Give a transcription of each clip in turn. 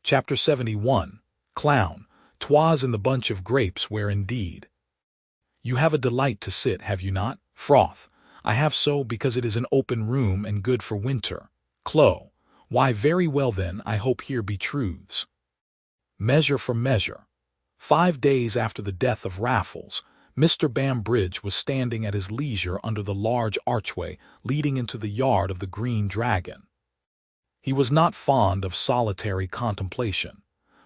Chapter 71. Clown. 'Twas in the bunch of grapes where indeed. You have a delight to sit, have you not? Froth. I have so, because it is an open room and good for winter. Clo. Why, very well then, I hope here be truths. Measure for measure. 5 days after the death of Raffles, Mr. Bambridge was standing at his leisure under the large archway leading into the yard of the Green Dragon. He was not fond of solitary contemplation,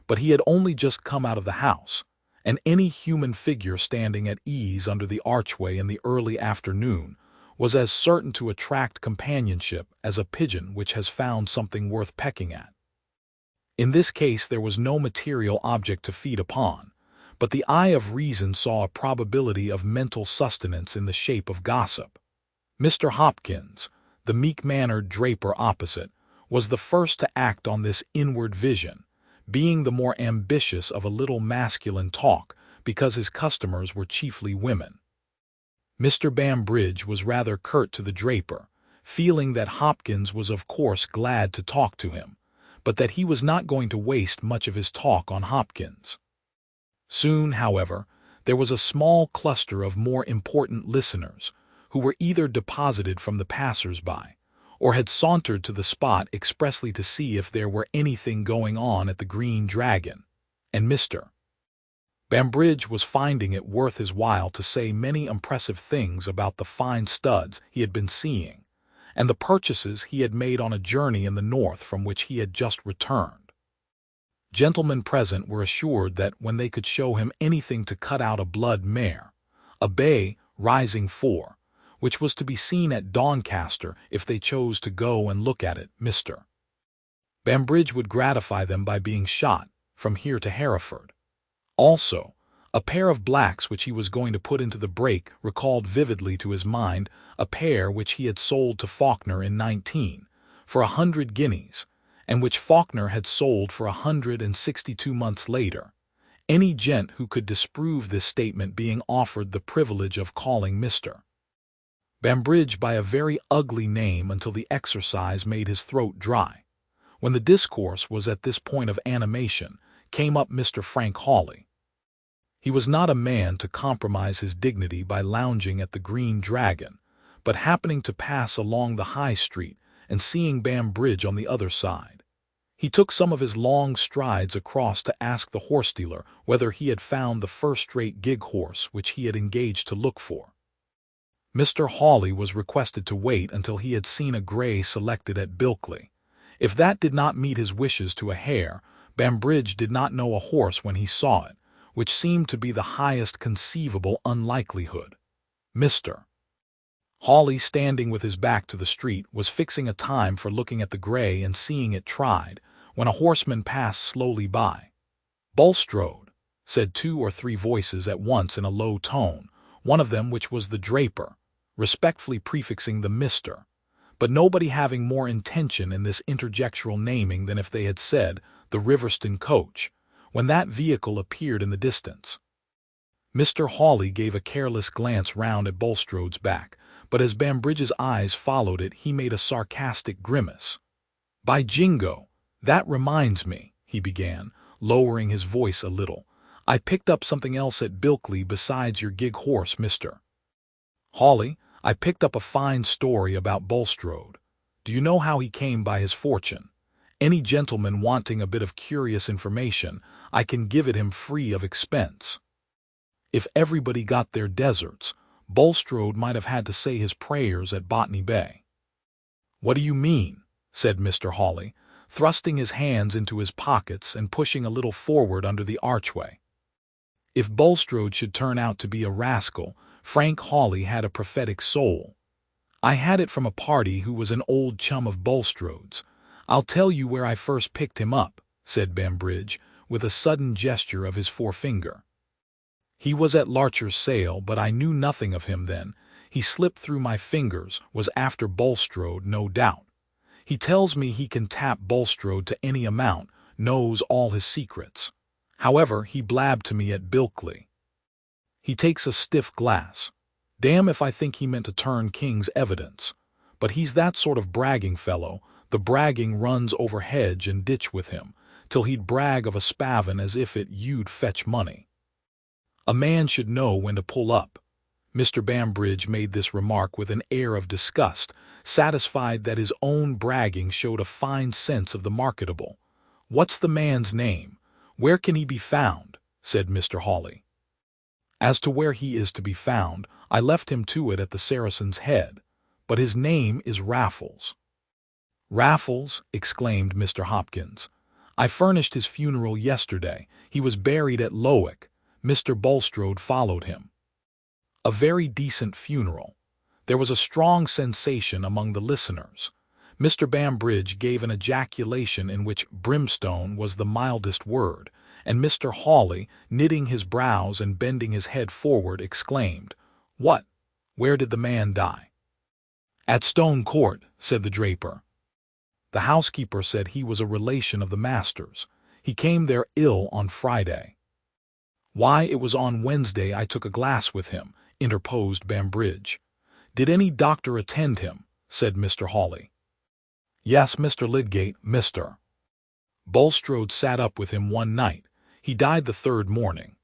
but he had only just come out of the house, and any human figure standing at ease under the archway in the early afternoon was as certain to attract companionship as a pigeon which has found something worth pecking at. In this case there was no material object to feed upon, but the eye of reason saw a probability of mental sustenance in the shape of gossip. Mr. Hopkins, the meek-mannered draper opposite, was the first to act on this inward vision, being the more ambitious of a little masculine talk because his customers were chiefly women. Mr. Bambridge was rather curt to the draper, feeling that Hopkins was of course glad to talk to him, but that he was not going to waste much of his talk on Hopkins. Soon, however, there was a small cluster of more important listeners who were either deposited from the passers-by, or had sauntered to the spot expressly to see if there were anything going on at the Green Dragon, and Mr. Bambridge was finding it worth his while to say many impressive things about the fine studs he had been seeing, and the purchases he had made on a journey in the north from which he had just returned. Gentlemen present were assured that when they could show him anything to cut out a blood mare, a bay rising 4, which was to be seen at Doncaster if they chose to go and look at it, Mr. Bambridge would gratify them by being shot from here to Hereford. Also, a pair of blacks which he was going to put into the break recalled vividly to his mind a pair which he had sold to Faulkner in 19 for 100 guineas, and which Faulkner had sold for 162 months later, any gent who could disprove this statement being offered the privilege of calling Mr. Bambridge by a very ugly name until the exercise made his throat dry. When the discourse was at this point of animation, came up Mr. Frank Hawley. He was not a man to compromise his dignity by lounging at the Green Dragon, but happening to pass along the High Street and seeing Bambridge on the other side, he took some of his long strides across to ask the horse-dealer whether he had found the first-rate gig horse which he had engaged to look for. Mr. Hawley was requested to wait until he had seen a grey selected at Bilkley. If that did not meet his wishes to a hair, Bambridge did not know a horse when he saw it, which seemed to be the highest conceivable unlikelihood. Mr. Hawley, standing with his back to the street, was fixing a time for looking at the grey and seeing it tried, when a horseman passed slowly by. "Bulstrode," said 2 or 3 voices at once in a low tone, one of them, which was the draper, respectfully prefixing the Mr., but nobody having more intention in this interjectural naming than if they had said the Riverston coach, when that vehicle appeared in the distance. Mr. Hawley gave a careless glance round at Bulstrode's back, but as Bambridge's eyes followed it he made a sarcastic grimace. "By jingo, that reminds me," he began, lowering his voice a little. "I picked up something else at Bilkley besides your gig horse, Mr. Hawley. I picked up a fine story about Bulstrode. Do you know how he came by his fortune? Any gentleman wanting a bit of curious information, I can give it him free of expense. If everybody got their deserts, Bulstrode might have had to say his prayers at Botany Bay." "What do you mean?" said Mr. Hawley, thrusting his hands into his pockets and pushing a little forward under the archway. If Bulstrode should turn out to be a rascal, Frank Hawley had a prophetic soul. "I had it from a party who was an old chum of Bulstrode's. I'll tell you where I first picked him up," said Bambridge, with a sudden gesture of his forefinger. "He was at Larcher's sale, but I knew nothing of him then. He slipped through my fingers, was after Bulstrode, no doubt. He tells me he can tap Bulstrode to any amount, knows all his secrets. However, he blabbed to me at Bilkley. He takes a stiff glass. Damn if I think he meant to turn King's evidence. But he's that sort of bragging fellow, the bragging runs over hedge and ditch with him, till he'd brag of a spavin as if you'd fetch money. A man should know when to pull up. Mr. Bambridge made this remark with an air of disgust, satisfied that his own bragging showed a fine sense of the marketable. "What's the man's name? Where can he be found?" said Mr. Hawley. "As to where he is to be found, I left him to it at the Saracen's Head, but his name is Raffles." "Raffles!" exclaimed Mr. Hopkins. "I furnished his funeral yesterday. He was buried at Lowick. Mr. Bulstrode followed him." A very decent funeral. There was a strong sensation among the listeners. Mr. Bambridge gave an ejaculation in which brimstone was the mildest word, and Mr. Hawley, knitting his brows and bending his head forward, exclaimed, "What? Where did the man die?" "At Stone Court," said the draper. "The housekeeper said he was a relation of the master's. He came there ill on Friday." "Why, it was on Wednesday I took a glass with him," interposed Bambridge. "Did any doctor attend him?" said Mr. Hawley. "Yes, Mr. Lydgate, Mr. Bulstrode sat up with him one night. He died the third morning."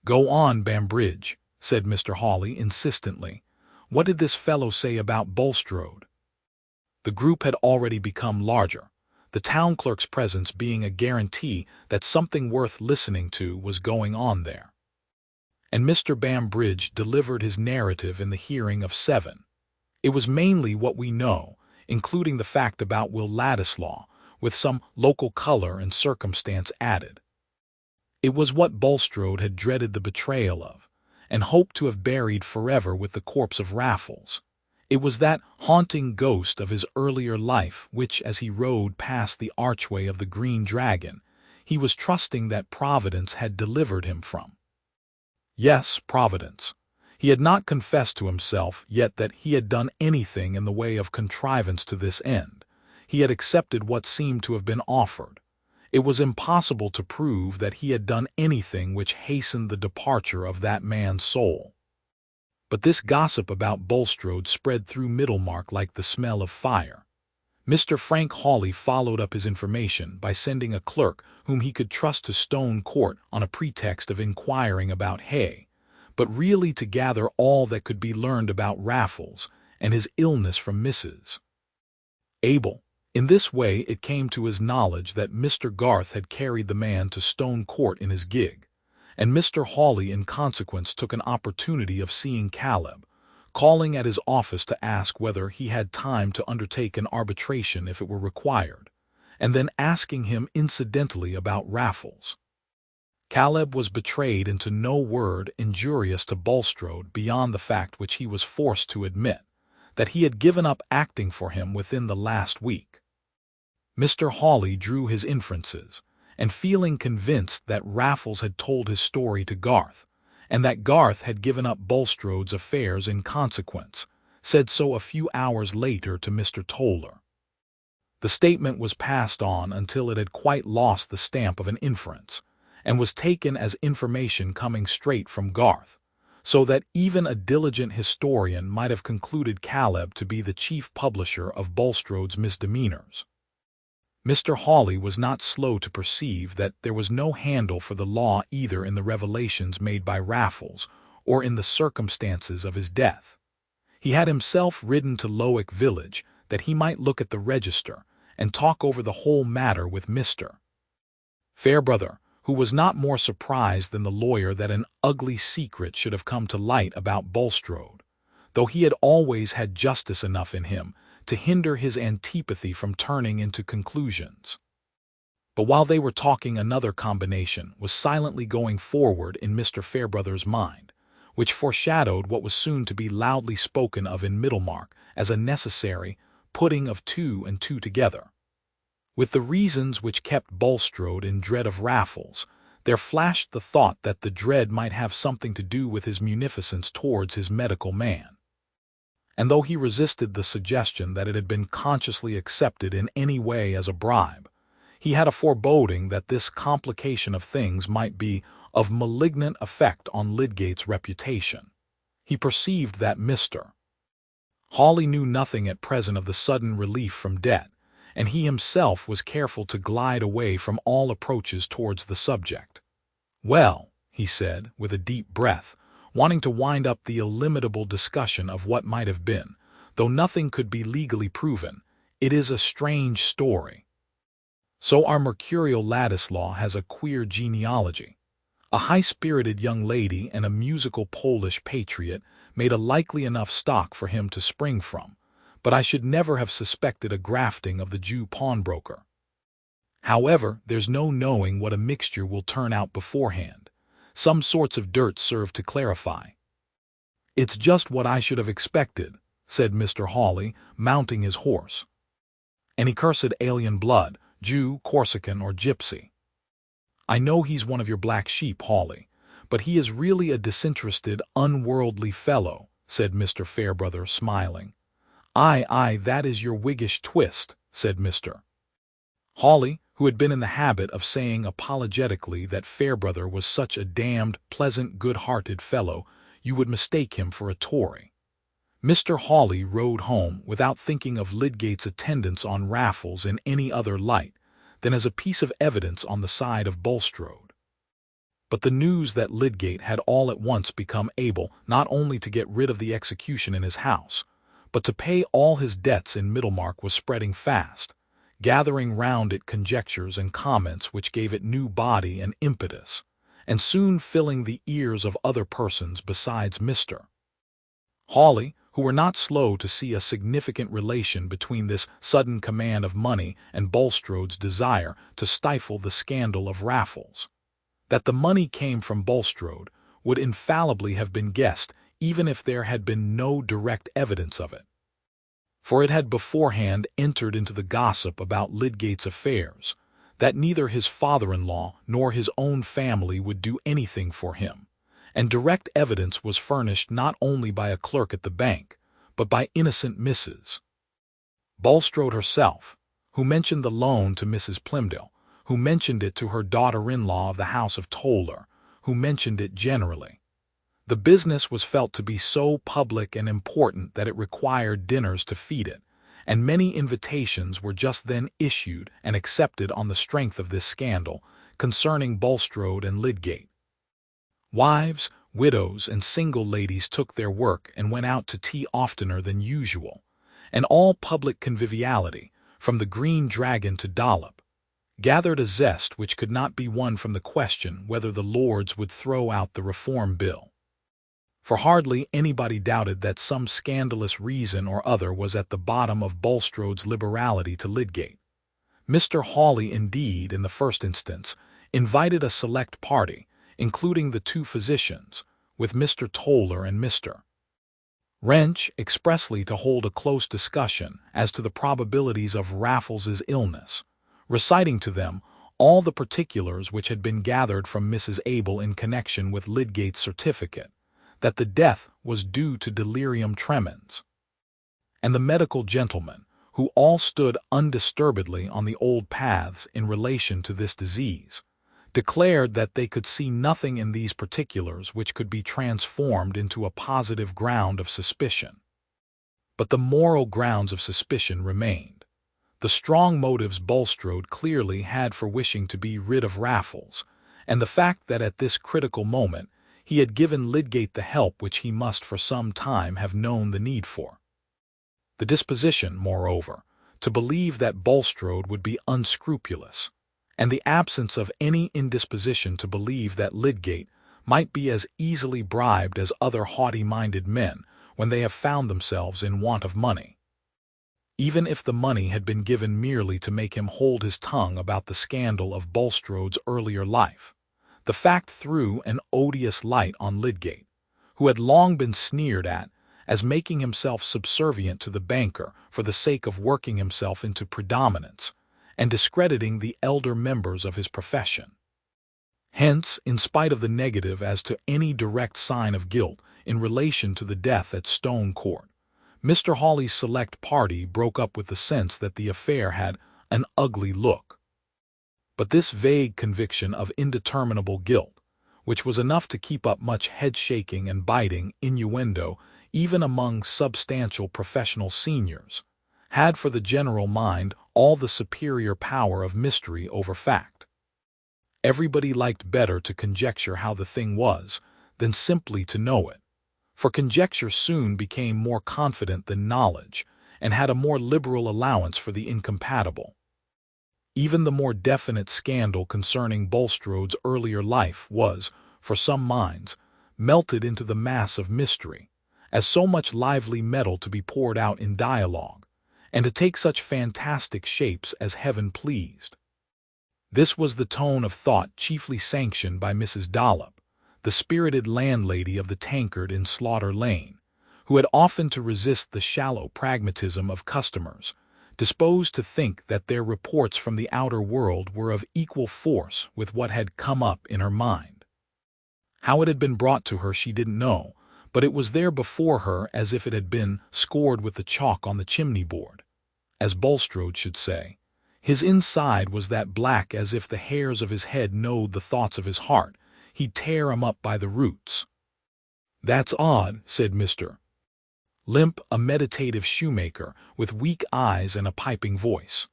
"Go on, Bambridge," said Mr. Hawley insistently. "What did this fellow say about Bulstrode?" The group had already become larger, the town clerk's presence being a guarantee that something worth listening to was going on there. And Mr. Bambridge delivered his narrative in the hearing of 7. It was mainly what we know, including the fact about Will Ladislaw, with some local color and circumstance added. It was what Bulstrode had dreaded the betrayal of, and hoped to have buried forever with the corpse of Raffles. It was that haunting ghost of his earlier life which, as he rode past the archway of the Green Dragon, he was trusting that Providence had delivered him from. Yes, Providence. He had not confessed to himself yet that he had done anything in the way of contrivance to this end. He had accepted what seemed to have been offered. It was impossible to prove that he had done anything which hastened the departure of that man's soul. But this gossip about Bulstrode spread through Middlemarch like the smell of fire. Mr. Frank Hawley followed up his information by sending a clerk whom he could trust to Stone Court on a pretext of inquiring about Hay, but really to gather all that could be learned about Raffles and his illness from Mrs. Abel. In this way it came to his knowledge that Mr. Garth had carried the man to Stone Court in his gig, and Mr. Hawley in consequence took an opportunity of seeing Caleb, calling at his office to ask whether he had time to undertake an arbitration if it were required, and then asking him incidentally about Raffles. Caleb was betrayed into no word injurious to Bulstrode beyond the fact which he was forced to admit, that he had given up acting for him within the last week. Mr. Hawley drew his inferences, and feeling convinced that Raffles had told his story to Garth, and that Garth had given up Bulstrode's affairs in consequence, said so a few hours later to Mr. Toller. The statement was passed on until it had quite lost the stamp of an inference, and was taken as information coming straight from Garth, so that even a diligent historian might have concluded Caleb to be the chief publisher of Bulstrode's misdemeanors. Mr. Hawley was not slow to perceive that there was no handle for the law either in the revelations made by Raffles or in the circumstances of his death. He had himself ridden to Lowick village that he might look at the register and talk over the whole matter with Mr. Fairbrother, who was not more surprised than the lawyer that an ugly secret should have come to light about Bulstrode, though he had always had justice enough in him to hinder his antipathy from turning into conclusions. But while they were talking, another combination was silently going forward in Mr. Fairbrother's mind, which foreshadowed what was soon to be loudly spoken of in Middlemarch as a necessary putting of 2 and 2 together. With the reasons which kept Bulstrode in dread of Raffles, there flashed the thought that the dread might have something to do with his munificence towards his medical man. And though he resisted the suggestion that it had been consciously accepted in any way as a bribe, he had a foreboding that this complication of things might be of malignant effect on Lydgate's reputation. He perceived that Mr. Hawley knew nothing at present of the sudden relief from debt, and he himself was careful to glide away from all approaches towards the subject. "Well," he said, with a deep breath, wanting to wind up the illimitable discussion of what might have been, though nothing could be legally proven, "it is a strange story. So our mercurial Ladislaw has a queer genealogy. A high-spirited young lady and a musical Polish patriot made a likely enough stock for him to spring from, but I should never have suspected a grafting of the Jew pawnbroker. However, there's no knowing what a mixture will turn out beforehand. Some sorts of dirt serve to clarify." "It's just what I should have expected," said Mr. Hawley, mounting his horse. "Any cursed alien blood, Jew, Corsican, or gypsy. I know he's one of your black sheep, Hawley, but he is really a disinterested, unworldly fellow," said Mr. Fairbrother, smiling. Aye, that is your Whiggish twist," said Mr. Hawley, who had been in the habit of saying apologetically that Fairbrother was such a damned, pleasant, good-hearted fellow you would mistake him for a Tory. Mr. Hawley rode home without thinking of Lydgate's attendance on Raffles in any other light than as a piece of evidence on the side of Bulstrode. But the news that Lydgate had all at once become able not only to get rid of the execution in his house, but to pay all his debts in Middlemarch was spreading fast, gathering round it conjectures and comments which gave it new body and impetus, and soon filling the ears of other persons besides Mr. Hawley, who were not slow to see a significant relation between this sudden command of money and Bulstrode's desire to stifle the scandal of Raffles. That the money came from Bulstrode would infallibly have been guessed even if there had been no direct evidence of it, for it had beforehand entered into the gossip about Lydgate's affairs that neither his father-in-law nor his own family would do anything for him, and direct evidence was furnished not only by a clerk at the bank, but by innocent Mrs. Bulstrode herself, who mentioned the loan to Mrs. Plymdale, who mentioned it to her daughter-in-law of the house of Toller, who mentioned it generally. The business was felt to be so public and important that it required dinners to feed it, and many invitations were just then issued and accepted on the strength of this scandal concerning Bulstrode and Lydgate. Wives, widows, and single ladies took their work and went out to tea oftener than usual, and all public conviviality, from the Green Dragon to Dollop, gathered a zest which could not be won from the question whether the Lords would throw out the Reform Bill. For hardly anybody doubted that some scandalous reason or other was at the bottom of Bulstrode's liberality to Lydgate. Mr. Hawley, indeed, in the first instance, invited a select party, including the two physicians, with Mr. Toller and Mr. Wrench, expressly to hold a close discussion as to the probabilities of Raffles's illness, reciting to them all the particulars which had been gathered from Mrs. Abel in connection with Lydgate's certificate, that the death was due to delirium tremens. And the medical gentlemen, who all stood undisturbedly on the old paths in relation to this disease, declared that they could see nothing in these particulars which could be transformed into a positive ground of suspicion. But the moral grounds of suspicion remained. The strong motives Bulstrode clearly had for wishing to be rid of Raffles, and the fact that at this critical moment he had given Lydgate the help which he must for some time have known the need for. The disposition, moreover, to believe that Bulstrode would be unscrupulous, and the absence of any indisposition to believe that Lydgate might be as easily bribed as other haughty-minded men when they have found themselves in want of money, even if the money had been given merely to make him hold his tongue about the scandal of Bulstrode's earlier life. The fact threw an odious light on Lydgate, who had long been sneered at as making himself subservient to the banker for the sake of working himself into predominance, and discrediting the elder members of his profession. Hence, in spite of the negative as to any direct sign of guilt in relation to the death at Stone Court, Mr. Hawley's select party broke up with the sense that the affair had an ugly look. But this vague conviction of indeterminable guilt, which was enough to keep up much head-shaking and biting innuendo even among substantial professional seniors, had for the general mind all the superior power of mystery over fact. Everybody liked better to conjecture how the thing was than simply to know it, for conjecture soon became more confident than knowledge and had a more liberal allowance for the incompatible. Even the more definite scandal concerning Bulstrode's earlier life was, for some minds, melted into the mass of mystery, as so much lively metal to be poured out in dialogue, and to take such fantastic shapes as heaven pleased. This was the tone of thought chiefly sanctioned by Mrs. Dollop, the spirited landlady of the Tankard in Slaughter Lane, who had often to resist the shallow pragmatism of customers, disposed to think that their reports from the outer world were of equal force with what had come up in her mind. How it had been brought to her she didn't know, but it was there before her as if it had been scored with the chalk on the chimney-board. As Bulstrode should say, his inside was that black as if the hairs of his head knowed the thoughts of his heart, he'd tear 'em up by the roots. "That's odd," said Mr. Limp, a meditative shoemaker, with weak eyes and a piping voice.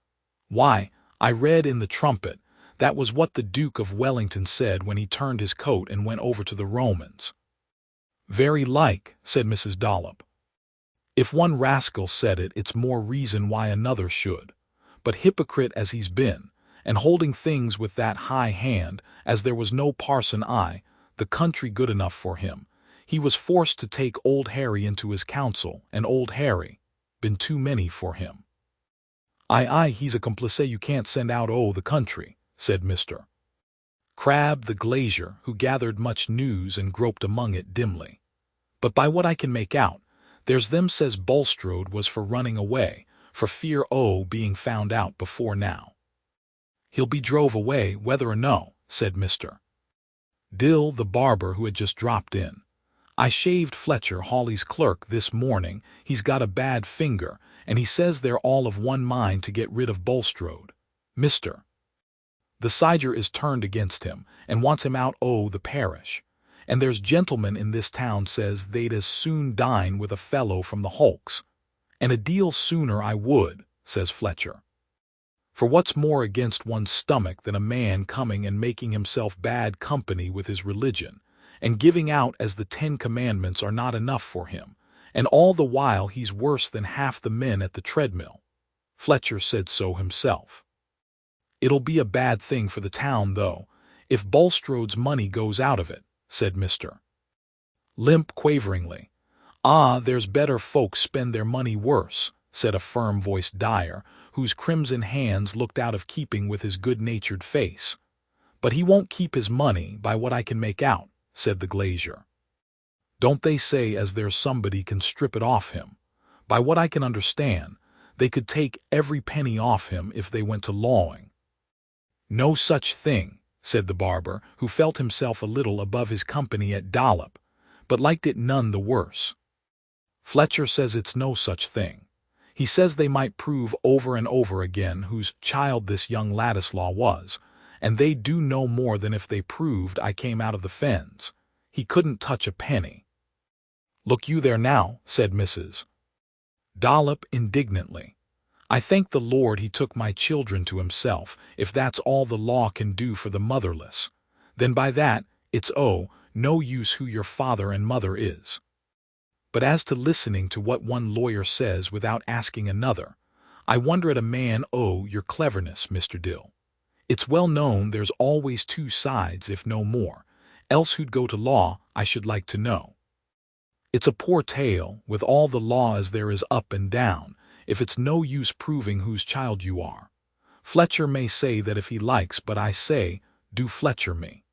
"Why, I read in the Trumpet, that was what the Duke of Wellington said when he turned his coat and went over to the Romans." "Very like," said Mrs. Dollop. "If one rascal said it, it's more reason why another should. But hypocrite as he's been, and holding things with that high hand, as there was no parson the country good enough for him, he was forced to take old Harry into his counsel, and old Harry been too many for him." Aye, he's a complice you can't send out the country," said Mr. Crabbe the glazier, who gathered much news and groped among it dimly. "But by what I can make out, there's them says Bulstrode was for running away, for fear being found out before now." "He'll be drove away, whether or no," said Mr. Dill the barber, who had just dropped in. "I shaved Fletcher Hawley's clerk this morning. He's got a bad finger, and he says they're all of one mind to get rid of Bulstrode. Mr. The Siger is turned against him, and wants him out the parish. And there's gentlemen in this town says they'd as soon dine with a fellow from the hulks. And a deal sooner I would," says Fletcher. "For what's more against one's stomach than a man coming and making himself bad company with his religion, and giving out as the 10 Commandments are not enough for him, and all the while he's worse than half the men at the treadmill." Fletcher said so himself. "It'll be a bad thing for the town, though, if Bulstrode's money goes out of it," said Mr. Limp quaveringly. "There's better folks spend their money worse," said a firm-voiced dyer, whose crimson hands looked out of keeping with his good-natured face. "But he won't keep his money, by what I can make out," said the glazier. "Don't they say as there's somebody can strip it off him? By what I can understand, they could take every penny off him if they went to lawing." "No such thing," said the barber, who felt himself a little above his company at Dollop, but liked it none the worse. "Fletcher says it's no such thing. He says they might prove over and over again whose child this young Ladislaw was, and they'd do no more than if they proved I came out of the fens. He couldn't touch a penny." "Look you there now," said Mrs. Dollop indignantly. "I thank the Lord he took my children to himself, if that's all the law can do for the motherless. Then by that, it's no use who your father and mother is. But as to listening to what one lawyer says without asking another, I wonder at a man your cleverness, Mr. Dill. It's well known there's always 2 sides, if no more, else who'd go to law, I should like to know. It's a poor tale, with all the law as there is up and down, if it's no use proving whose child you are. Fletcher may say that if he likes, but I say, do Fletcher me."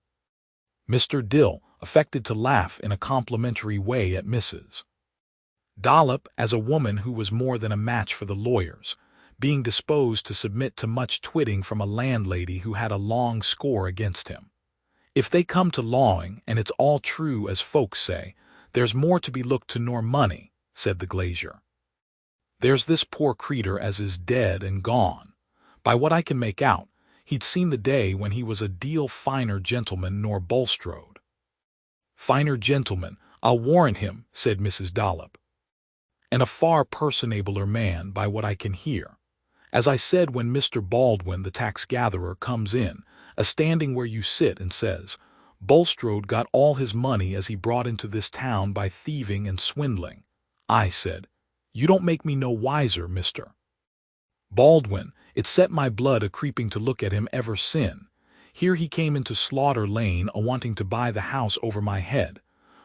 Mr. Dill affected to laugh in a complimentary way at Mrs. Dollop as a woman who was more than a match for the lawyers, being disposed to submit to much twitting from a landlady who had a long score against him. "If they come to lawing, and it's all true as folks say, there's more to be looked to nor money," said the glazier. "There's this poor creetur as is dead and gone. By what I can make out, he'd seen the day when he was a deal finer gentleman nor Bulstrode." "Finer gentleman, I'll warrant him," said Mrs. Dollop. "And a far personabler man, by what I can hear. As I said, when Mr. Baldwin, the tax-gatherer, comes in, a-standing where you sit, and says, Bulstrode got all his money as he brought into this town by thieving and swindling, I said, you don't make me no wiser, Mr. Baldwin. It set my blood a-creeping to look at him ever sin. Here he came into Slaughter Lane a-wanting to buy the house over my head.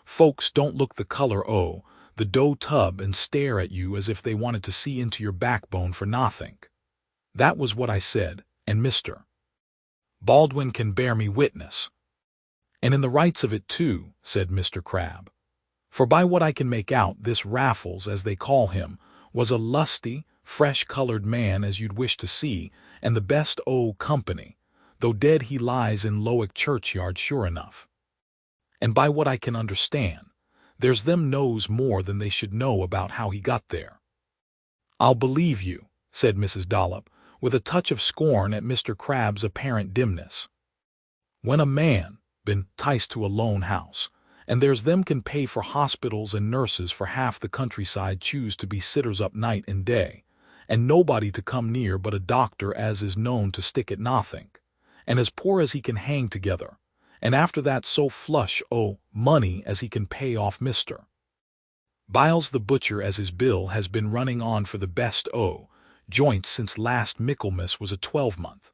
Folks don't look the color o' the dough tub and stare at you as if they wanted to see into your backbone for nothink. That was what I said, and Mr. Baldwin can bear me witness. And in the rights of it too, said Mr. Crabbe. For by what I can make out, this Raffles, as they call him, was a lusty, fresh-colored man as you'd wish to see, and the best o' company, though dead he lies in Lowick churchyard sure enough. And by what I can understand, there's them knows more than they should know about how he got there. I'll believe you, said Mrs. Dollop, with a touch of scorn at Mr. Crabbe's apparent dimness. When a man been 'ticed to a lone house, and there's them can pay for hospitals and nurses for half the countryside choose to be sitters up night and day, and nobody to come near but a doctor as is known to stick at nothink, and as poor as he can hang together, and after that so flush o' money as he can pay off Mr. Biles the butcher as his bill has been running on for the best o' joints since last Michaelmas was a 12-month.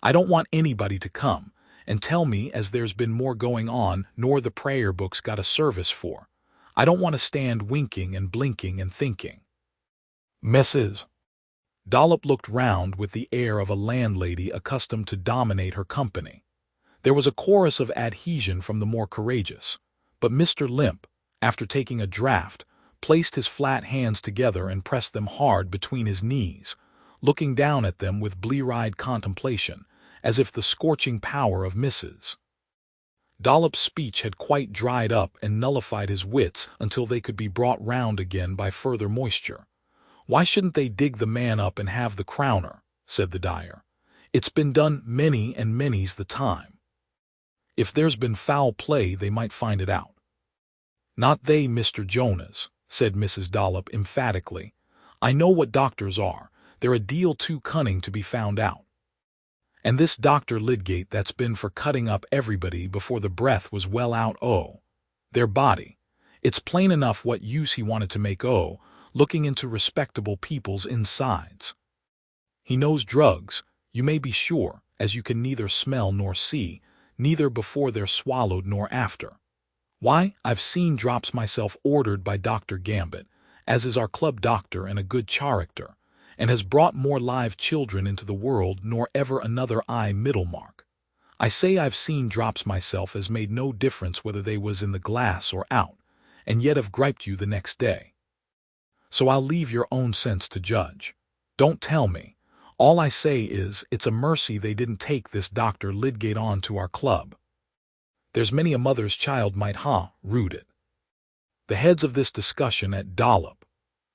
I don't want anybody to come and tell me as there's been more going on nor the prayer book's got a service for. I don't want to stand winking and blinking and thinking. Mrs. Dollop looked round with the air of a landlady accustomed to dominate her company. There was a chorus of adhesion from the more courageous, but Mr. Limp, after taking a draught, placed his flat hands together and pressed them hard between his knees, looking down at them with blear-eyed contemplation, as if the scorching power of Mrs. Dollop's speech had quite dried up and nullified his wits until they could be brought round again by further moisture. Why shouldn't they dig the man up and have the crowner, said the dyer. It's been done many and many's the time. If there's been foul play they might find it out. Not they, Mr. Jonas, said Mrs. Dollop emphatically. I know what doctors are. They're a deal too cunning to be found out. And this Dr. Lydgate that's been for cutting up everybody before the breath was well out o' their body. It's plain enough what use he wanted to make o' looking into respectable people's insides. He knows drugs, you may be sure, as you can neither smell nor see, neither before they're swallowed nor after. Why, I've seen drops myself ordered by Dr. Gambit, as is our club doctor and a good character, and has brought more live children into the world nor ever another Middlemarch. I say I've seen drops myself as made no difference whether they was in the glass or out, and yet have griped you the next day. So I'll leave your own sense to judge. Don't tell me. All I say is, it's a mercy they didn't take this Dr. Lydgate on to our club. There's many a mother's child might root it. The heads of this discussion at Dollop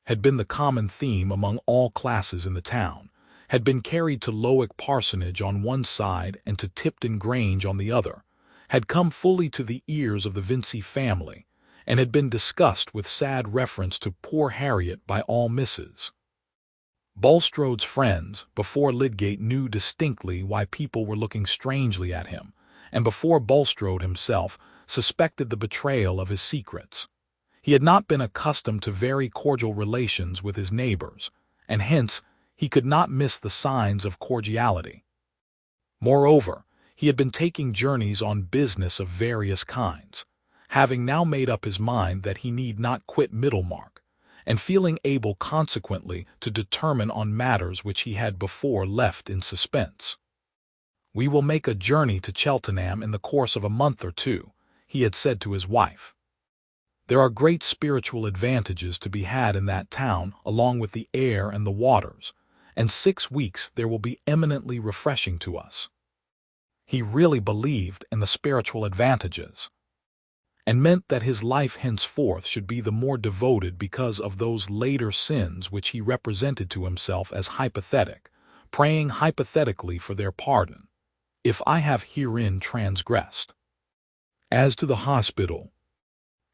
had been the common theme among all classes in the town, had been carried to Lowick Parsonage on one side and to Tipton Grange on the other, had come fully to the ears of the Vincey family, and had been discussed with sad reference to poor Harriet by all Mrs. Bulstrode's friends, before Lydgate knew distinctly why people were looking strangely at him, and before Bulstrode himself suspected the betrayal of his secrets. He had not been accustomed to very cordial relations with his neighbors, and hence he could not miss the signs of cordiality. Moreover, he had been taking journeys on business of various kinds, having now made up his mind that he need not quit Middlemarch, and feeling able consequently to determine on matters which he had before left in suspense. We will make a journey to Cheltenham in the course of a month or two, he had said to his wife. There are great spiritual advantages to be had in that town along with the air and the waters, and 6 weeks there will be eminently refreshing to us. He really believed in the spiritual advantages, and meant that his life henceforth should be the more devoted because of those later sins which he represented to himself as hypothetic, praying hypothetically for their pardon, if I have herein transgressed. As to the hospital,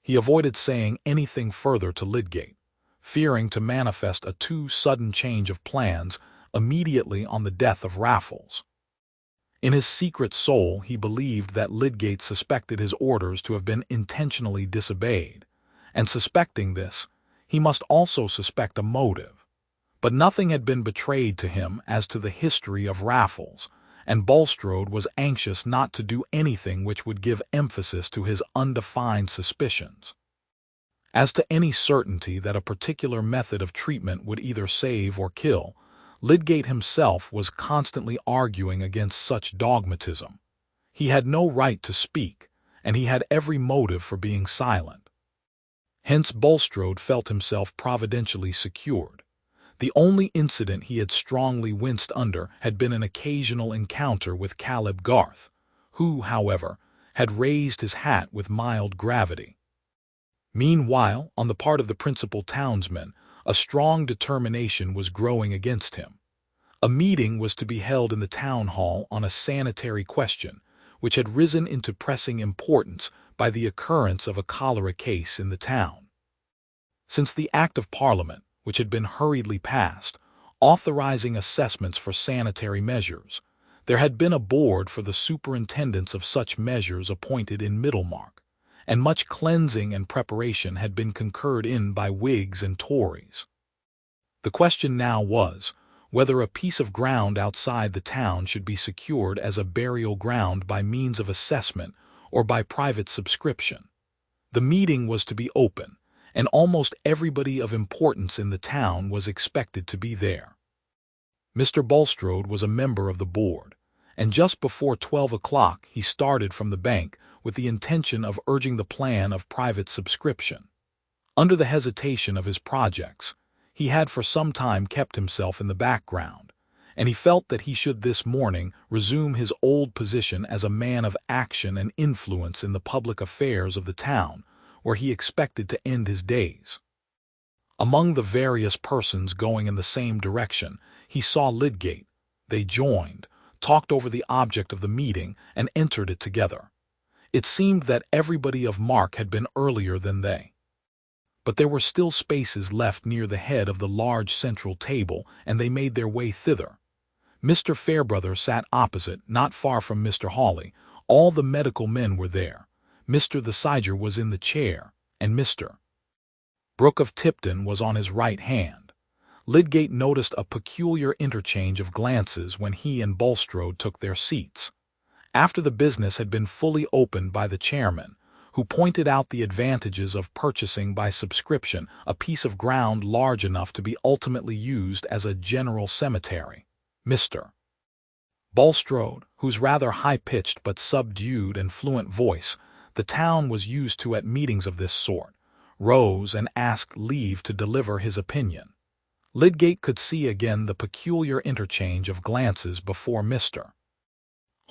he avoided saying anything further to Lydgate, fearing to manifest a too sudden change of plans immediately on the death of Raffles. In his secret soul he believed that Lydgate suspected his orders to have been intentionally disobeyed, and suspecting this, he must also suspect a motive. But nothing had been betrayed to him as to the history of Raffles, and Bulstrode was anxious not to do anything which would give emphasis to his undefined suspicions. As to any certainty that a particular method of treatment would either save or kill, Lydgate himself was constantly arguing against such dogmatism. He had no right to speak, and he had every motive for being silent. Hence Bulstrode felt himself providentially secured. The only incident he had strongly winced under had been an occasional encounter with Caleb Garth, who, however, had raised his hat with mild gravity. Meanwhile, on the part of the principal townsmen, a strong determination was growing against him. A meeting was to be held in the town hall on a sanitary question, which had risen into pressing importance by the occurrence of a cholera case in the town. Since the Act of Parliament, which had been hurriedly passed, authorizing assessments for sanitary measures, there had been a board for the superintendence of such measures appointed in Middlemarch, and much cleansing and preparation had been concurred in by Whigs and Tories. The question now was, whether a piece of ground outside the town should be secured as a burial ground by means of assessment or by private subscription. The meeting was to be open, and almost everybody of importance in the town was expected to be there. Mr. Bulstrode was a member of the board, and just before 12 o'clock he started from the bank with the intention of urging the plan of private subscription. Under the hesitation of his projects, he had for some time kept himself in the background, and he felt that he should this morning resume his old position as a man of action and influence in the public affairs of the town, where he expected to end his days. Among the various persons going in the same direction, he saw Lydgate. They joined, talked over the object of the meeting, and entered it together. It seemed that everybody of mark had been earlier than they. But there were still spaces left near the head of the large central table, and they made their way thither. Mr. Fairbrother sat opposite, not far from Mr. Hawley. All the medical men were there. Mr. the Siger was in the chair, and Mr. Brooke of Tipton was on his right hand. Lydgate noticed a peculiar interchange of glances when he and Bulstrode took their seats. After the business had been fully opened by the chairman, who pointed out the advantages of purchasing by subscription a piece of ground large enough to be ultimately used as a general cemetery, Mr. Bulstrode, whose rather high-pitched but subdued and fluent voice the town was used to at meetings of this sort, rose and asked leave to deliver his opinion. Lydgate could see again the peculiar interchange of glances before Mr.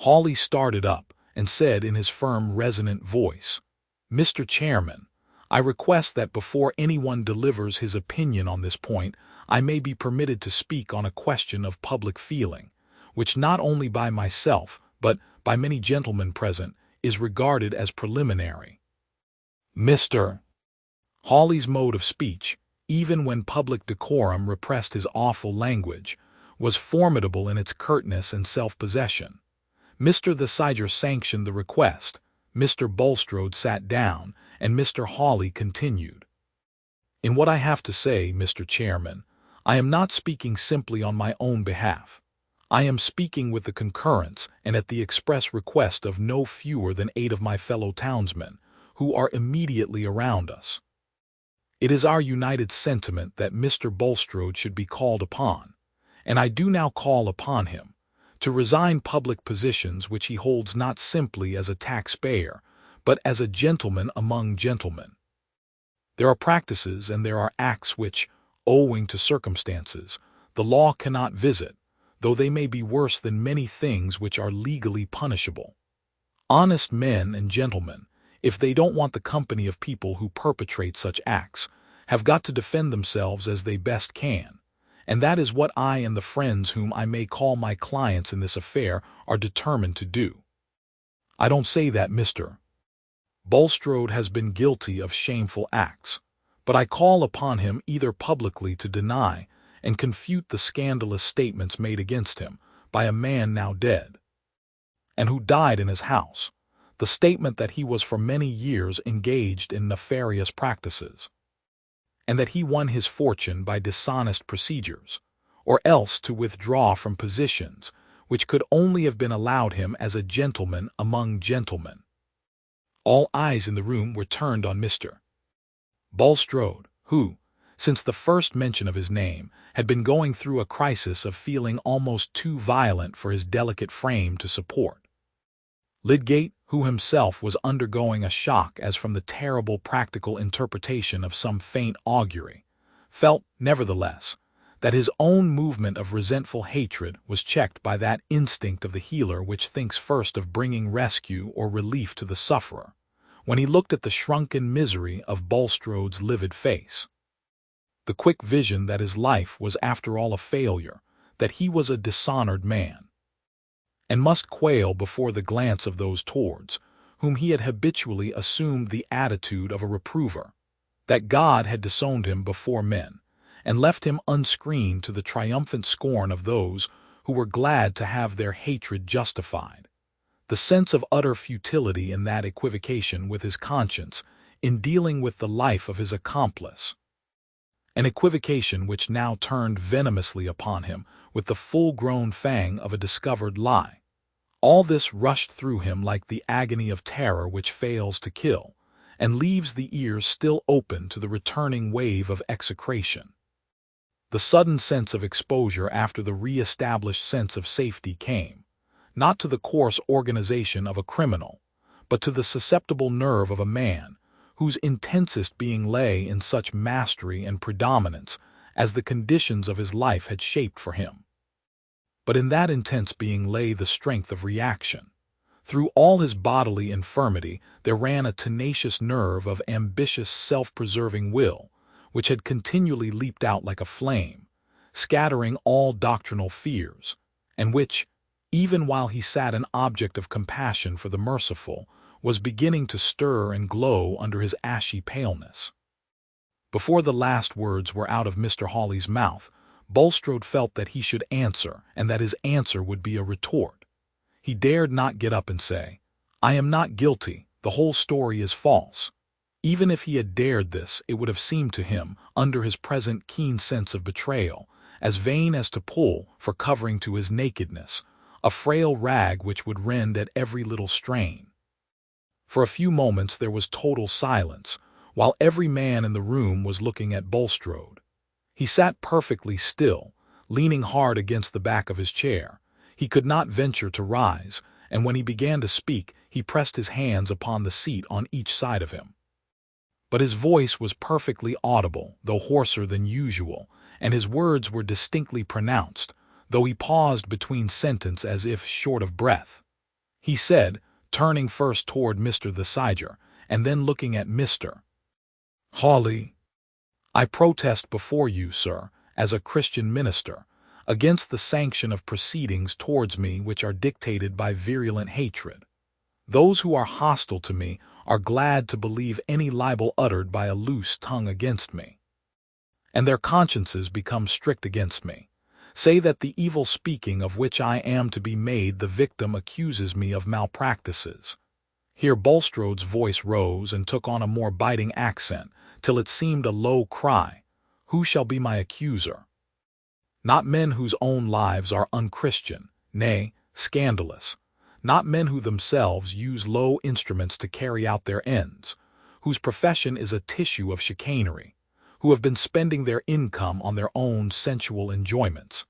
Hawley started up and said in his firm, resonant voice, "Mr. Chairman, I request that before anyone delivers his opinion on this point, I may be permitted to speak on a question of public feeling, which not only by myself, but by many gentlemen present, is regarded as preliminary." Mr. Hawley's mode of speech, even when public decorum repressed his awful language, was formidable in its curtness and self-possession. Mr. the Siger sanctioned the request, Mr. Bulstrode sat down, and Mr. Hawley continued. "In what I have to say, Mr. Chairman, I am not speaking simply on my own behalf. I am speaking with the concurrence and at the express request of no fewer than 8 of my fellow townsmen, who are immediately around us. It is our united sentiment that Mr. Bulstrode should be called upon, and I do now call upon him, to resign public positions which he holds not simply as a taxpayer, but as a gentleman among gentlemen. There are practices and there are acts which, owing to circumstances, the law cannot visit, though they may be worse than many things which are legally punishable. Honest men and gentlemen, if they don't want the company of people who perpetrate such acts, have got to defend themselves as they best can, and that is what I and the friends whom I may call my clients in this affair are determined to do. I don't say that Mr. Bulstrode has been guilty of shameful acts, but I call upon him either publicly to deny and confute the scandalous statements made against him by a man now dead, and who died in his house, the statement that he was for many years engaged in nefarious practices, and that he won his fortune by dishonest procedures, or else to withdraw from positions which could only have been allowed him as a gentleman among gentlemen. All eyes in the room were turned on Mr. Bulstrode, who, since the first mention of his name, had been going through a crisis of feeling almost too violent for his delicate frame to support. Lydgate, who himself was undergoing a shock as from the terrible practical interpretation of some faint augury, felt, nevertheless, that his own movement of resentful hatred was checked by that instinct of the healer which thinks first of bringing rescue or relief to the sufferer, when he looked at the shrunken misery of Bulstrode's livid face. The quick vision that his life was after all a failure, that he was a dishonored man, and must quail before the glance of those towards whom he had habitually assumed the attitude of a reprover, that God had disowned him before men, and left him unscreened to the triumphant scorn of those who were glad to have their hatred justified. The sense of utter futility in that equivocation with his conscience in dealing with the life of his accomplice, an equivocation which now turned venomously upon him with the full-grown fang of a discovered lie. All this rushed through him like the agony of terror which fails to kill, and leaves the ears still open to the returning wave of execration. The sudden sense of exposure after the re-established sense of safety came, not to the coarse organization of a criminal, but to the susceptible nerve of a man, whose intensest being lay in such mastery and predominance as the conditions of his life had shaped for him. But in that intense being lay the strength of reaction. Through all his bodily infirmity there ran a tenacious nerve of ambitious self-preserving will, which had continually leaped out like a flame, scattering all doctrinal fears, and which, even while he sat an object of compassion for the merciful, was beginning to stir and glow under his ashy paleness. Before the last words were out of Mr. Hawley's mouth, Bulstrode felt that he should answer, and that his answer would be a retort. He dared not get up and say, "I am not guilty, the whole story is false." Even if he had dared this, it would have seemed to him, under his present keen sense of betrayal, as vain as to pull, for covering to his nakedness, a frail rag which would rend at every little strain. For a few moments there was total silence, while every man in the room was looking at Bulstrode. He sat perfectly still, leaning hard against the back of his chair. He could not venture to rise, and when he began to speak, he pressed his hands upon the seat on each side of him. But his voice was perfectly audible, though hoarser than usual, and his words were distinctly pronounced, though he paused between sentence as if short of breath. He said, turning first toward Mr. the Siger, and then looking at Mr. Hawley, "I protest before you, sir, as a Christian minister, against the sanction of proceedings towards me which are dictated by virulent hatred. Those who are hostile to me are glad to believe any libel uttered by a loose tongue against me, and their consciences become strict against me. Say that the evil speaking of which I am to be made the victim accuses me of malpractices." Here Bulstrode's voice rose and took on a more biting accent, till it seemed a low cry, "Who shall be my accuser? Not men whose own lives are unchristian, nay, scandalous, not men who themselves use low instruments to carry out their ends, whose profession is a tissue of chicanery, who have been spending their income on their own sensual enjoyments,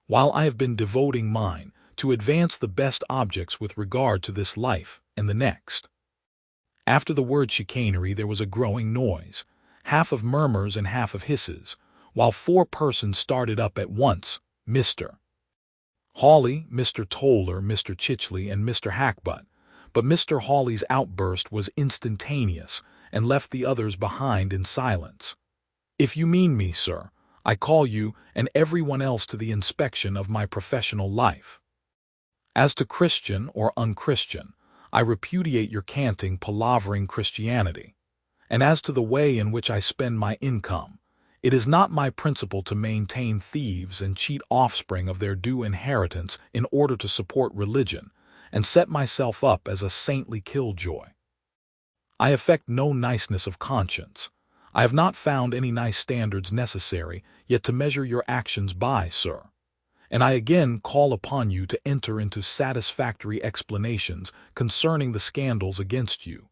while I have been devoting mine to advance the best objects with regard to this life and the next." After the word chicanery there was a growing noise, half of murmurs and half of hisses, while 4 persons started up at once, Mr. Hawley, Mr. Toller, Mr. Chichley, and Mr. Hackbutt, but Mr. Hawley's outburst was instantaneous and left the others behind in silence. "If you mean me, sir, I call you and everyone else to the inspection of my professional life. As to Christian or unchristian, I repudiate your canting, palavering Christianity. And as to the way in which I spend my income, It is not my principle to maintain thieves and cheat offspring of their due inheritance in order to support religion, and set myself up as a saintly killjoy. I affect no niceness of conscience. I have not found any nice standards necessary yet to measure your actions by, sir. And I again call upon you to enter into satisfactory explanations concerning the scandals against you,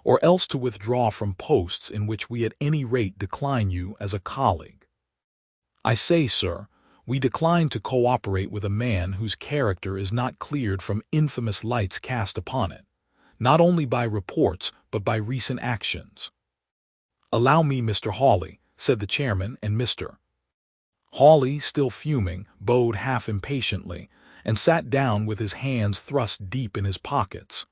or else to withdraw from posts in which we at any rate decline you as a colleague. I say, sir, we decline to cooperate with a man whose character is not cleared from infamous lights cast upon it, not only by reports but by recent actions. Allow me, Mr. Hawley, said the chairman, and Mr. Hawley, still fuming, bowed half impatiently, and sat down with his hands thrust deep in his pockets.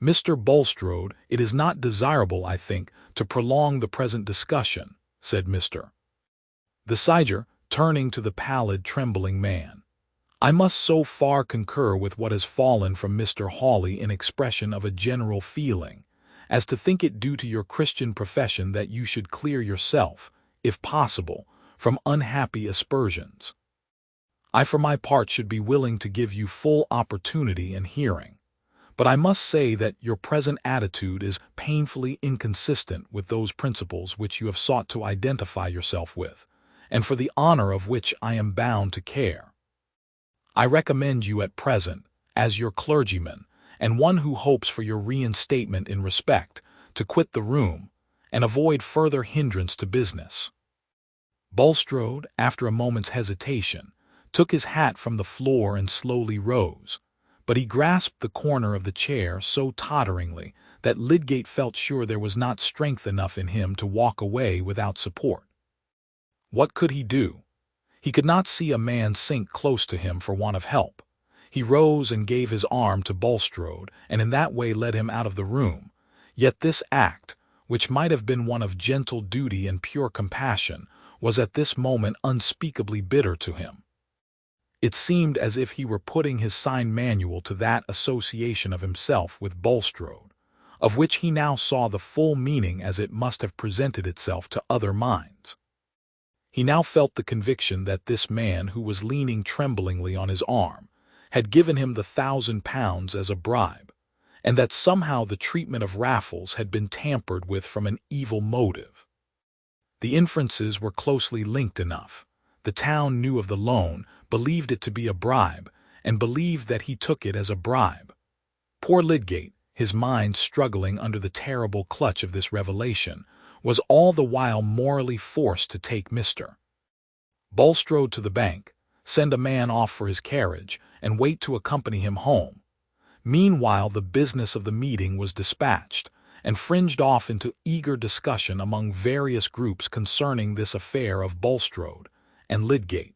Mr. Bulstrode, it is not desirable, I think, to prolong the present discussion, said Mr. the Siger, turning to the pallid, trembling man. I must so far concur with what has fallen from Mr. Hawley in expression of a general feeling, as to think it due to your Christian profession that you should clear yourself, if possible, from unhappy aspersions. I for my part should be willing to give you full opportunity and hearing, but I must say that your present attitude is painfully inconsistent with those principles which you have sought to identify yourself with, and for the honor of which I am bound to care. I recommend you at present, as your clergyman, and one who hopes for your reinstatement in respect, to quit the room, and avoid further hindrance to business. Bulstrode, after a moment's hesitation, took his hat from the floor and slowly rose, but he grasped the corner of the chair so totteringly that Lydgate felt sure there was not strength enough in him to walk away without support. What could he do? He could not see a man sink close to him for want of help. He rose and gave his arm to Bulstrode, and in that way led him out of the room. Yet this act, which might have been one of gentle duty and pure compassion, was at this moment unspeakably bitter to him. It seemed as if he were putting his sign manual to that association of himself with Bulstrode, of which he now saw the full meaning as it must have presented itself to other minds. He now felt the conviction that this man, who was leaning tremblingly on his arm, had given him the £1,000 as a bribe, and that somehow the treatment of Raffles had been tampered with from an evil motive. The inferences were closely linked enough. The town knew of the loan, believed it to be a bribe, and believed that he took it as a bribe. Poor Lydgate, his mind struggling under the terrible clutch of this revelation, was all the while morally forced to take Mr. Bulstrode to the bank, send a man off for his carriage, and wait to accompany him home. Meanwhile the business of the meeting was dispatched, and fringed off into eager discussion among various groups concerning this affair of Bulstrode and Lydgate.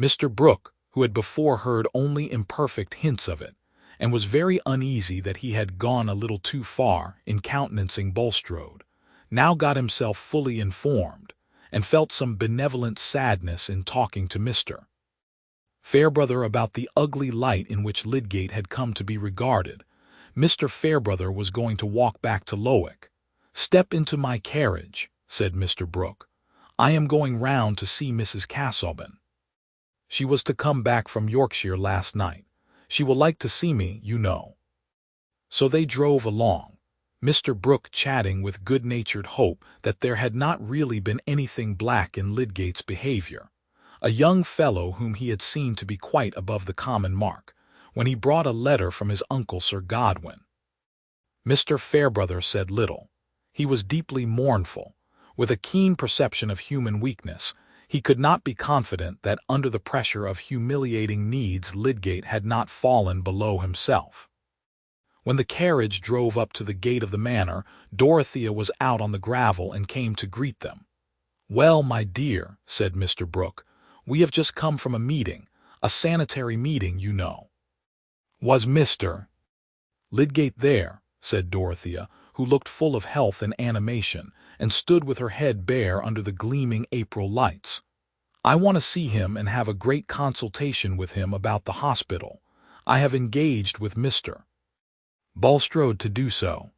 Mr. Brooke, who had before heard only imperfect hints of it, and was very uneasy that he had gone a little too far in countenancing Bulstrode, now got himself fully informed, and felt some benevolent sadness in talking to Mr. Fairbrother about the ugly light in which Lydgate had come to be regarded. Mr. Fairbrother was going to walk back to Lowick. "Step into my carriage," said Mr. Brooke. "I am going round to see Mrs. Casaubon. She was to come back from Yorkshire last night. She will like to see me, you know." So they drove along, Mr. Brooke chatting with good-natured hope that there had not really been anything black in Lydgate's behavior, a young fellow whom he had seen to be quite above the common mark, when he brought a letter from his uncle Sir Godwin. Mr. Fairbrother said little. He was deeply mournful. With a keen perception of human weakness, he could not be confident that under the pressure of humiliating needs Lydgate had not fallen below himself. When the carriage drove up to the gate of the manor, Dorothea was out on the gravel and came to greet them. "Well, my dear," said Mr. Brooke, "we have just come from a meeting, a sanitary meeting, you know." "Was Mr. Lydgate there?" said Dorothea, who looked full of health and animation, and stood with her head bare under the gleaming April lights. "I want to see him and have a great consultation with him about the hospital. I have engaged with Mr. Bulstrode to do so."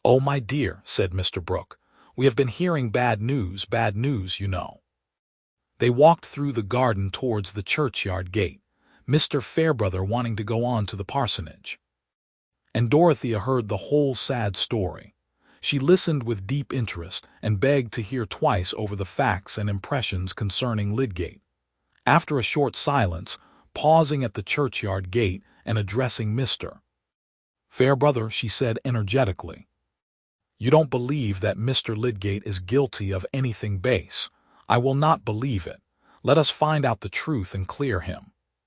"Oh, my dear," said Mr. Brooke, We have been hearing bad news, you know." They walked through the garden towards the churchyard gate, Mr. Fairbrother wanting to go on to the parsonage. And Dorothea heard the whole sad story. She listened with deep interest and begged to hear twice over the facts and impressions concerning Lydgate. After a short silence, pausing at the churchyard gate and addressing Mr. Fairbrother, she said energetically, "You don't believe that Mr. Lydgate is guilty of anything base. I will not believe it. Let us find out the truth and clear him."